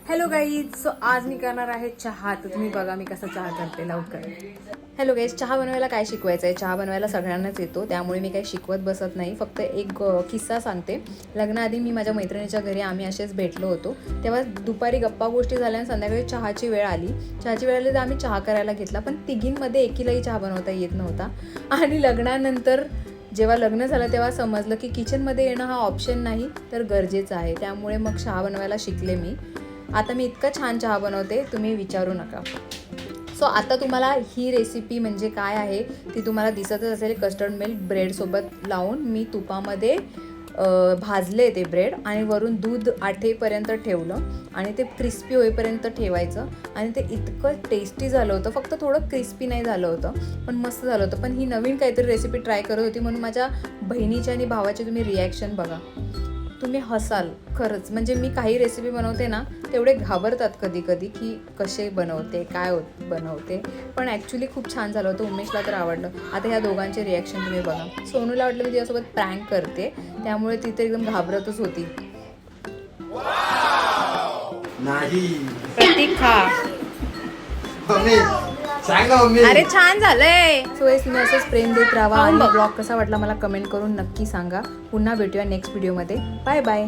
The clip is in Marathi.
हॅलो गाईज, सो आज मी करणार आहे चहा. तर तुम्ही बघा मी कसा चहा करते लवकर. हॅलो गाईज, चहा बनवायला काय शिकवायचं आहे? चहा बनवायला सगळ्यांनाच येतो, त्यामुळे मी काही शिकवत बसत नाही. फक्त एक किस्सा सांगते. लग्नाआधी मी माझ्या मैत्रिणीच्या घरी आम्ही असेच भेटलो होतो. तेव्हा दुपारी गप्पा गोष्टी झाल्या आणि संध्याकाळी चहाची वेळ आली. तर आम्ही चहा करायला घेतला, पण तिघींमध्ये एकीलाही चहा बनवता येत नव्हता. आणि लग्नानंतर जेव्हा लग्न झालं तेव्हा समजलं की किचनमध्ये येणं हा ऑप्शन नाही तर गरजेचं आहे. त्यामुळे मग चहा बनवायला शिकले मी. आता मी इतकं छान चहा बनवते, तुम्ही विचारू नका. सो आता तुम्हाला ही रेसिपी म्हणजे काय आहे ती तुम्हाला दिसतच असेल. कस्टर्ड मिल्क ब्रेडसोबत लावून मी तुपामध्ये भाजले ते ब्रेड आणि वरून दूध आठेपर्यंत ठेवलं आणि ते क्रिस्पी होईपर्यंत ठेवायचं. आणि ते इतकं टेस्टी झालं होतं. फक्त थोडं क्रिस्पी नाही झालं होतं, पण मस्त झालं होतं. पण ही नवीन काहीतरी रेसिपी ट्राय करत होती म्हणून माझ्या बहिणीची आणि भावाची तुम्ही रिॲक्शन बघा, तुम्ही हसाल खरंच. म्हणजे मी काही रेसिपी बनवते ना, तेवढे घाबरतात कधी कधी की कसे बनवते, काय बनवते, पण ॲक्च्युली खूप छान झालं होतं. उमेशला तर आवडलं. आता ह्या दोघांचे रिॲक्शन तुम्ही बघा. सोनूला वाटलं मी तिच्यासोबत प्रँक करते, त्यामुळे ती तर एकदम घाबरतच होती. नाही प्रतीक खा. मम्मी सांगा मम्मी. अरे छान झालंय. सो तुम्ही असंच प्रेम देत राहा. आणि ब्लॉग कसा वाटला मला कमेंट करून नक्की सांगा. पुन्हा भेटूया नेक्स्ट व्हिडिओमध्ये. Bye bye.